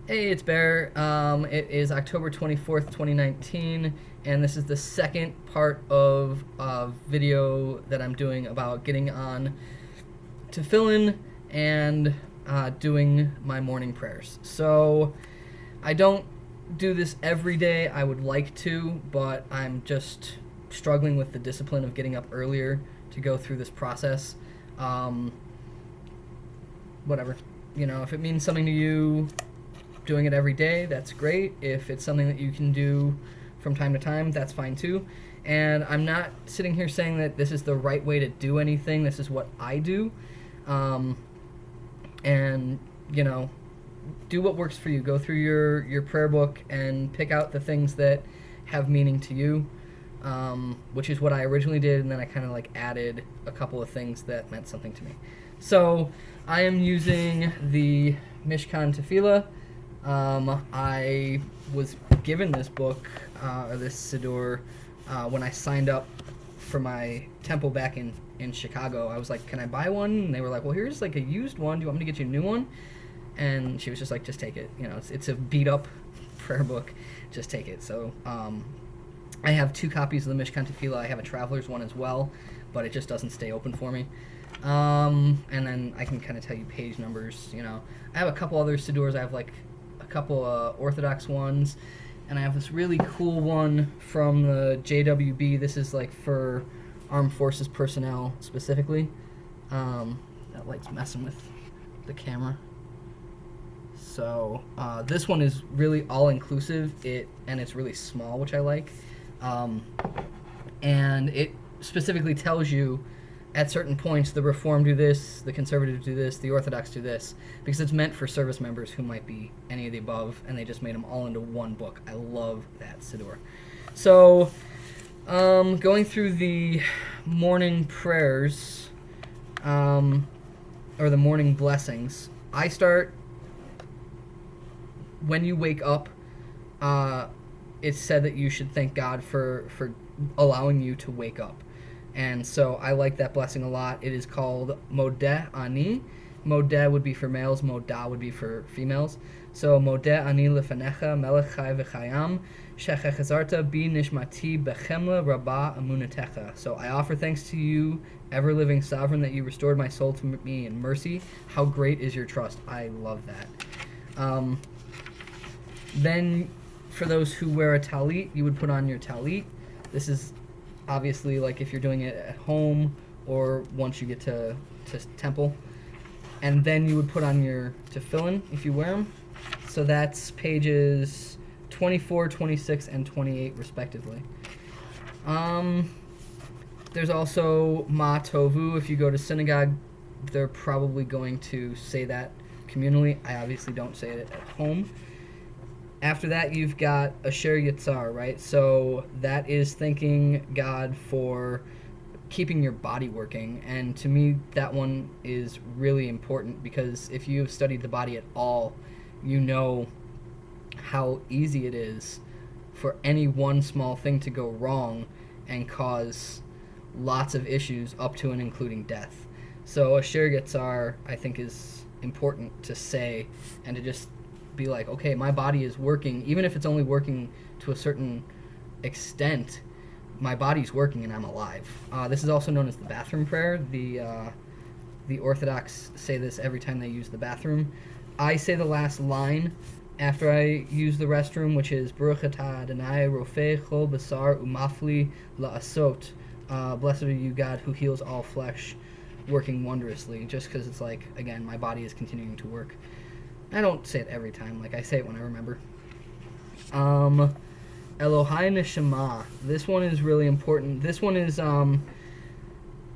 Hey, it's Bear. It is October 24th, 2019, and this is the second part of a video that I'm doing about getting on to fill in and doing my morning prayers. So, I don't do this every day. I would like to, but I'm just struggling with the discipline of getting up earlier to go through this process. Whatever. If it means something to you, doing it every day, that's great. If it's something that you can do from time to time, that's fine too. And I'm not sitting here saying that this is the right way to do anything. This is what I do. And, do what works for you. Go through your prayer book and pick out the things that have meaning to you, which is what I originally did, and then I kind of added a couple of things that meant something to me. So I am using the Mishkan Tefillah. I was given this book, or this Siddur, when I signed up for my temple back in Chicago. I was like, can I buy one? And they were like, well, here's a used one. Do you want me to get you a new one? And she was just like, just take it. It's a beat up prayer book. Just take it. So I have 2 copies of the Mishkan Tefillah. I have a traveler's one as well, but it just doesn't stay open for me. And then I can kind of tell you page numbers. I have a couple other Siddurs. I have a couple Orthodox ones, and I have this really cool one from the JWB. This is for Armed Forces personnel specifically. That light's messing with the camera. So this one is really all-inclusive, and it's really small, which I like. And it specifically tells you at certain points the Reformed do this, the Conservatives do this, the Orthodox do this, because it's meant for service members who might be any of the above, and they just made them all into one book. I love that Siddur. So, going through the morning prayers, or the morning blessings, I start when you wake up. It's said that you should thank God for allowing you to wake up. And so I like that blessing a lot. It is called Modeh Ani. Modeh would be for males, Modah would be for females. So Modeh Ani lefanecha melech chai v'chayam shechechazarta bi nishmati bechemla rabba amunatecha. So I offer thanks to you, ever-living sovereign, that you restored my soul to me in mercy. How great is your trust. I love that. Then for those who wear a talit, you would put on your talit. This is obviously if you're doing it at home or once you get to temple. And then you would put on your tefillin if you wear them. So that's pages 24, 26, and 28 respectively. There's also Ma Tovu. If you go to synagogue, they're probably going to say that communally. I obviously don't say it at home. After that, you've got Asher Yitzar, right? So that is thanking God for keeping your body working. And to me, that one is really important, because if you've studied the body at all, you know how easy it is for any one small thing to go wrong and cause lots of issues up to and including death. So Asher Yitzar, I think, is important to say, and to just be like, okay, my body is working, even if it's only working to a certain extent. My body's working and I'm alive. This is also known as the bathroom prayer. The Orthodox say this every time they use the bathroom. I say the last line after I use the restroom, which is Baruch atah Adonai rofei chol basar umafli la'asot. Blessed are you, God, who heals all flesh, working wondrously. Just because it's again, my body is continuing to work. I don't say it every time. I say it when I remember. Elohai Neshama. This one is really important. This one is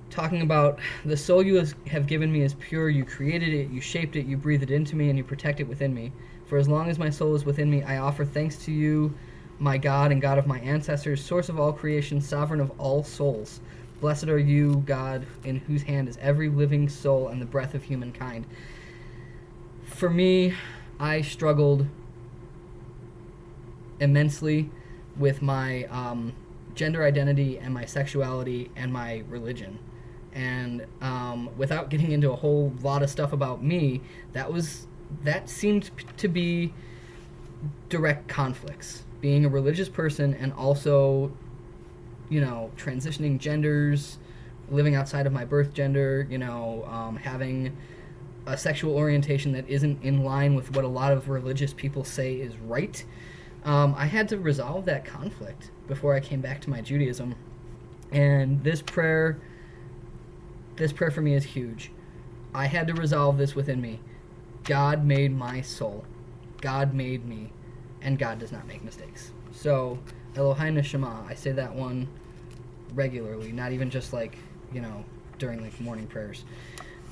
talking about the soul you have given me is pure. You created it, you shaped it, you breathed it into me, and you protect it within me. For as long as my soul is within me, I offer thanks to you, my God and God of my ancestors, source of all creation, sovereign of all souls. Blessed are you, God, in whose hand is every living soul and the breath of humankind. For me, I struggled immensely with my gender identity and my sexuality and my religion. And without getting into a whole lot of stuff about me, that seemed to be direct conflicts. Being a religious person and also, transitioning genders, living outside of my birth gender, having a sexual orientation that isn't in line with what a lot of religious people say is right. I had to resolve that conflict before I came back to my Judaism. And this prayer for me is huge. I had to resolve this within me. God made my soul. God made me. And God does not make mistakes. So, Eloheinu Shema, I say that one regularly, not even just during morning prayers.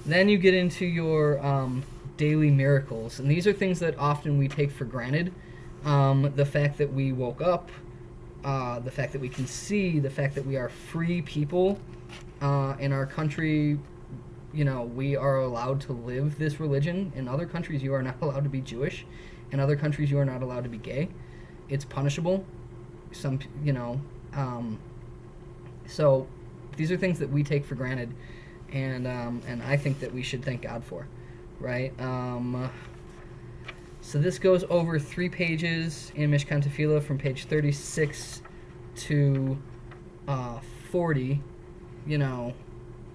Then you get into your daily miracles. And these are things that often we take for granted. The fact that we woke up, the fact that we can see, the fact that we are free people in our country. We are allowed to live this religion. In other countries, you are not allowed to be Jewish. In other countries, you are not allowed to be gay. It's punishable. So these are things that we take for granted, and I think that we should thank God for, right? So this goes over 3 pages in Mishkan Tefillah from page 36 to 40.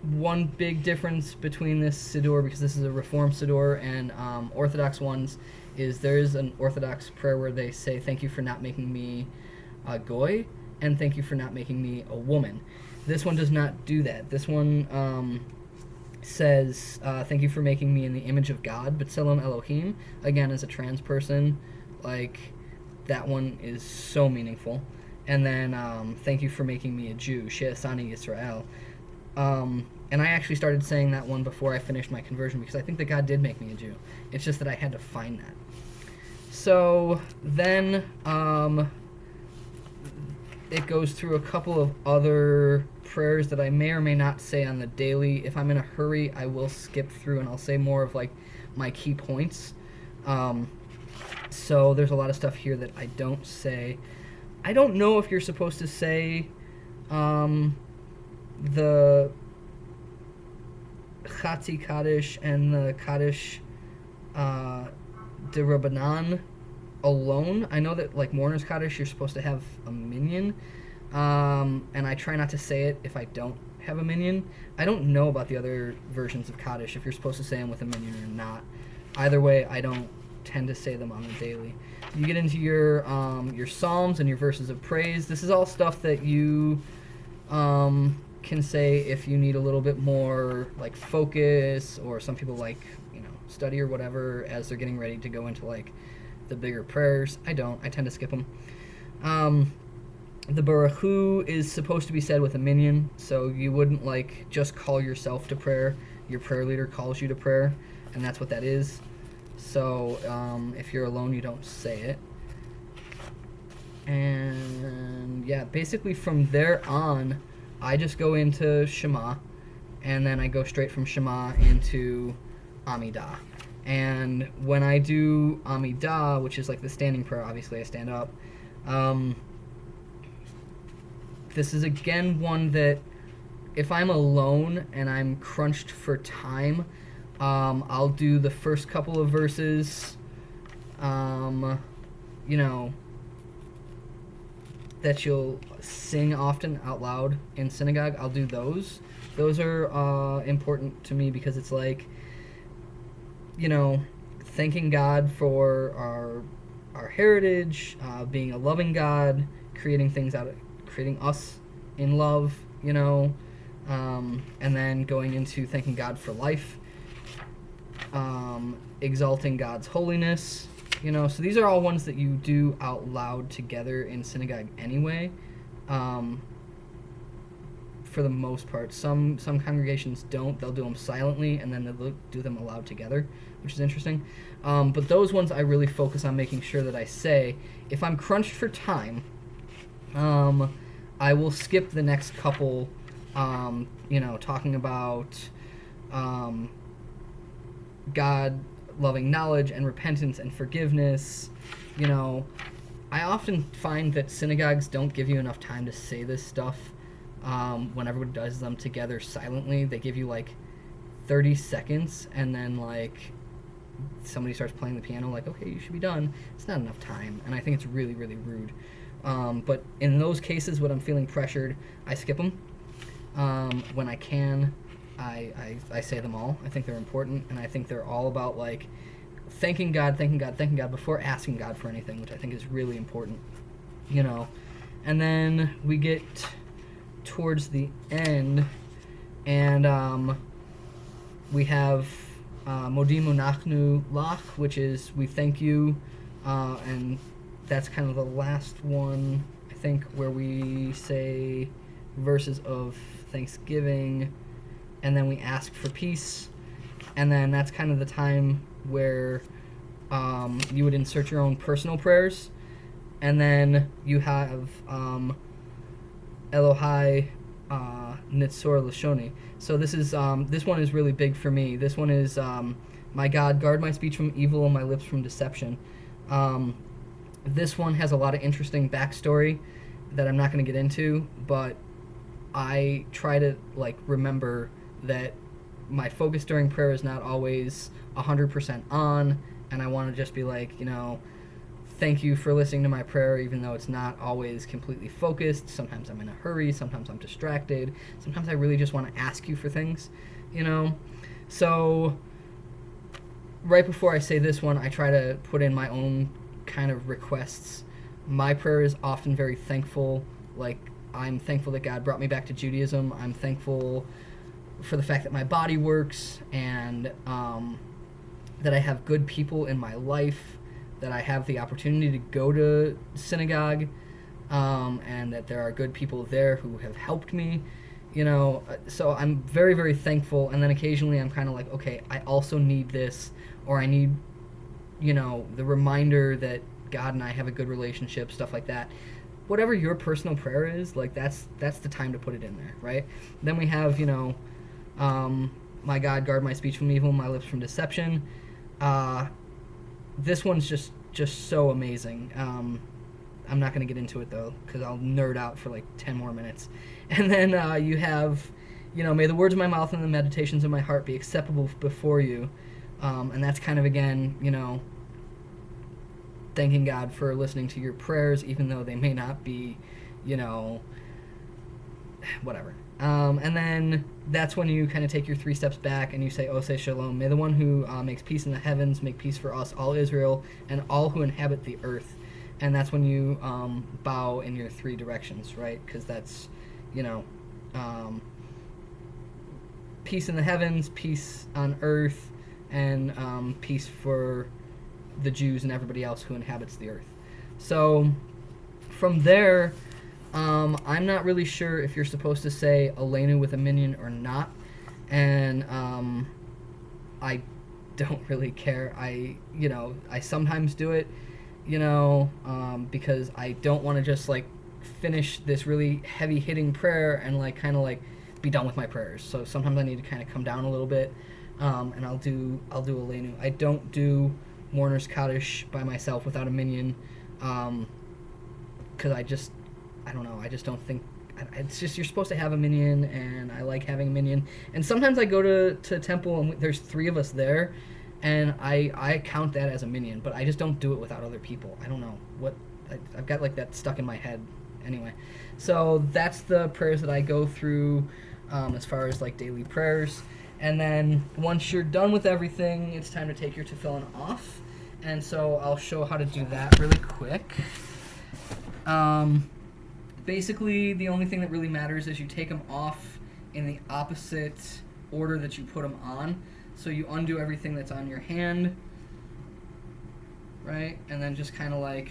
One big difference between this Siddur, because this is a Reform Siddur, and Orthodox ones, is there is an Orthodox prayer where they say, thank you for not making me a goy, and thank you for not making me a woman. This one does not do that. This one says, thank you for making me in the image of God, B'Tselem Elohim. Again, as a trans person, that one is so meaningful. And then, thank you for making me a Jew, She'asani Yisrael. And I actually started saying that one before I finished my conversion, because I think that God did make me a Jew. It's just that I had to find that. So then it goes through a couple of other prayers that I may or may not say on the daily. If I'm in a hurry, I will skip through and I'll say more of my key points. So there's a lot of stuff here that I don't say. I don't know if you're supposed to say the Chatzi Kaddish and the Kaddish de Rabbanan alone. I know that Mourner's Kaddish, you're supposed to have a minyan, and I try not to say it if I don't have a minyan. I don't know about the other versions of Kaddish, if you're supposed to say them with a minyan or not. Either way, I don't tend to say them on the daily. You get into your psalms and your verses of praise. This is all stuff that you can say if you need a little bit more focus, or some people study or whatever as they're getting ready to go into the bigger prayers. I don't. I tend to skip them. The Baruch Hu is supposed to be said with a minyan, so you wouldn't just call yourself to prayer. Your prayer leader calls you to prayer, and that's what that is. So if you're alone, you don't say it. And yeah, basically from there on, I just go into Shema, and then I go straight from Shema into Amidah. And when I do Amidah, which is the standing prayer, obviously I stand up, this is again one that if I'm alone and I'm crunched for time, I'll do the first couple of verses, that you'll sing often out loud in synagogue. I'll do those. Those are important to me because it's thanking God for our heritage, being a loving God, creating us in love, and then going into thanking God for life, exalting God's holiness, so these are all ones that you do out loud together in synagogue anyway, for the most part. Some congregations don't. They'll do them silently, and then they'll do them aloud together, which is interesting. But those ones I really focus on making sure that I say. If I'm crunched for time, I will skip the next couple, talking about God, loving knowledge and repentance and forgiveness. I often find that synagogues don't give you enough time to say this stuff. When everyone does them together silently, they give you 30 seconds, and then somebody starts playing the piano, like, okay, you should be done. It's not enough time, and I think it's really, really rude. But in those cases, when I'm feeling pressured, I skip them. When I can, I say them all. I think they're important, and I think they're all about, like, thanking God before asking God for anything, which I think is really important, you know. And then we get towards the end, and we have Modimu Nachnu Lach, which is we thank you, and that's kind of the last one, I think, where we say verses of thanksgiving, and then we ask for peace, and then that's kind of the time where you would insert your own personal prayers, and then you have Elohai Nitzor Lashoni. So this one is really big for me. This one is my God, guard my speech from evil and my lips from deception. This one has a lot of interesting backstory that I'm not going to get into, but I try to remember that my focus during prayer is not always 100% on, and I want to just be thank you for listening to my prayer, even though it's not always completely focused. Sometimes I'm in a hurry, sometimes I'm distracted, sometimes I really just want to ask you for things, So right before I say this one, I try to put in my own kind of requests. My prayer is often very thankful. I'm thankful that God brought me back to Judaism. I'm thankful for the fact that my body works, and that I have good people in my life, that I have the opportunity to go to synagogue, and that there are good people there who have helped me, so I'm very, very thankful. And then occasionally I'm kind of like, okay, I also need this, or I need, the reminder that God and I have a good relationship, stuff like that. Whatever your personal prayer is, that's the time to put it in there, right? Then we have, my God, guard my speech from evil, my lips from deception. This one's just so amazing. I'm not going to get into it, though, because I'll nerd out for 10 more minutes. And then you have, may the words of my mouth and the meditations of my heart be acceptable before you. And that's kind of, again, thanking God for listening to your prayers, even though they may not be, whatever. And then that's when you kind of take your 3 steps back and you say, Oseh Shalom. May the one who makes peace in the heavens make peace for us, all Israel, and all who inhabit the earth. And that's when you bow in your 3 directions, right? Because that's, peace in the heavens, peace on earth, and peace for the Jews and everybody else who inhabits the earth. So from there, I'm not really sure if you're supposed to say Aleinu with a minion or not, and I don't really care. I sometimes do it, because I don't want to just finish this really heavy hitting prayer and be done with my prayers. So sometimes I need to kind of come down a little bit, and I'll do Aleinu. I don't do Mourner's Kaddish by myself without a minion, because I don't know, I just don't think, it's just, you're supposed to have a minion, and I like having a minion. And sometimes I go to temple, and there's 3 of us there, and I count that as a minion, but I just don't do it without other people. I don't know what, I've got that stuck in my head. Anyway, so that's the prayers that I go through as far as daily prayers. And then once you're done with everything, it's time to take your tefillin off. And so I'll show how to do that really quick. Basically, the only thing that really matters is you take them off in the opposite order that you put them on. So you undo everything that's on your hand, right? And then just kind of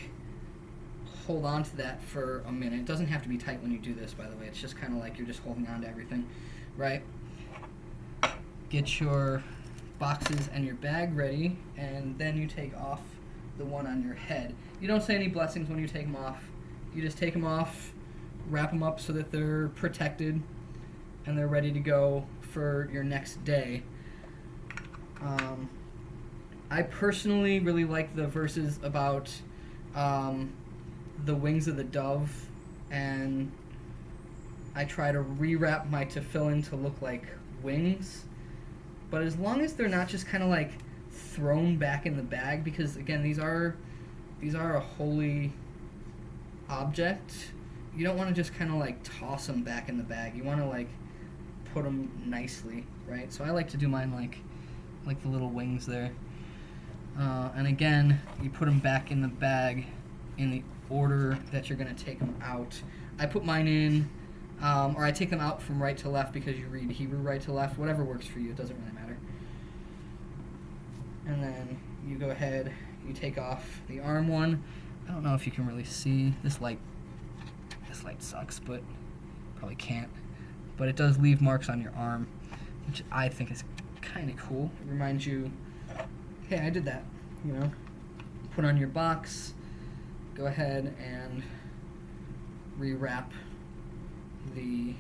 hold on to that for a minute. It doesn't have to be tight when you do this, by the way. It's just kind of you're just holding on to everything, right? Get your boxes and your bag ready, and then you take off the one on your head. You don't say any blessings when you take them off. You just take them off, wrap them up so that they're protected and they're ready to go for your next day. I personally really like the verses about the wings of the dove, and I try to rewrap my tefillin to look like wings. But as long as they're not just kind of thrown back in the bag, because again, these are a holy object. You don't want to just kind of like toss them back in the bag. You want to like put them nicely, right? So I like to do mine like the little wings there. And again, you put them back in the bag in the order that you're going to take them out. I put mine in, or I take them out from right to left, because you read Hebrew right to left. Whatever works for you, it doesn't really matter. And then you go ahead, you take off the arm one. I don't know if you can really see. This light sucks, but probably can't. But it does leave marks on your arm, which I think is kind of cool. It reminds you, hey, I did that, you know. Put on your box, go ahead and rewrap the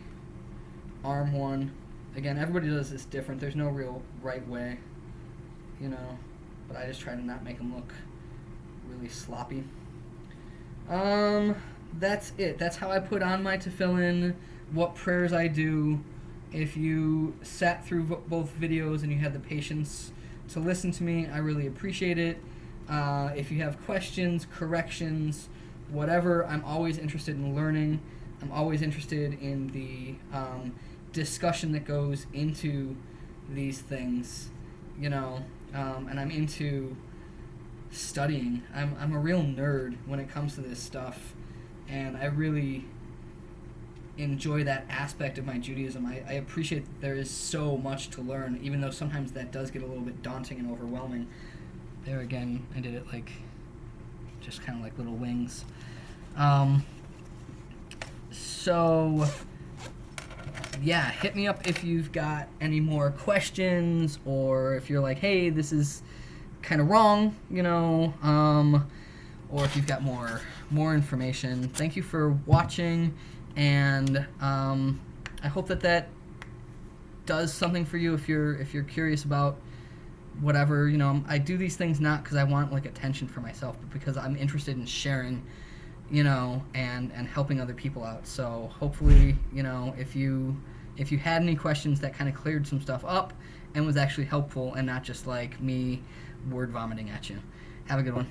arm one. Again, everybody does this different. There's no real right way, you know, but I just try to not make them look really sloppy. That's it. That's how I put on my tefillin, what prayers I do. If you sat through both videos and you had the patience to listen to me, I really appreciate it. If you have questions, corrections, whatever, I'm always interested in learning. I'm always interested in the discussion that goes into these things, you know, and I'm into studying. I'm a real nerd when it comes to this stuff, and I really enjoy that aspect of my Judaism. I appreciate that there is so much to learn, even though sometimes that does get a little bit daunting and overwhelming. There again, I did it like, just kind of like little wings. So, yeah, hit me up if you've got any more questions, or if you're like, hey, this is kind of wrong, you know, or if you've got more information. Thank you for watching, and I hope that does something for you if you're curious about whatever, you know. I do these things not because I want like attention for myself, but because I'm interested in sharing, you know, and helping other people out. So hopefully, you know, if you had any questions, that kind of cleared some stuff up and was actually helpful, and not just like me word vomiting at you. Have a good one.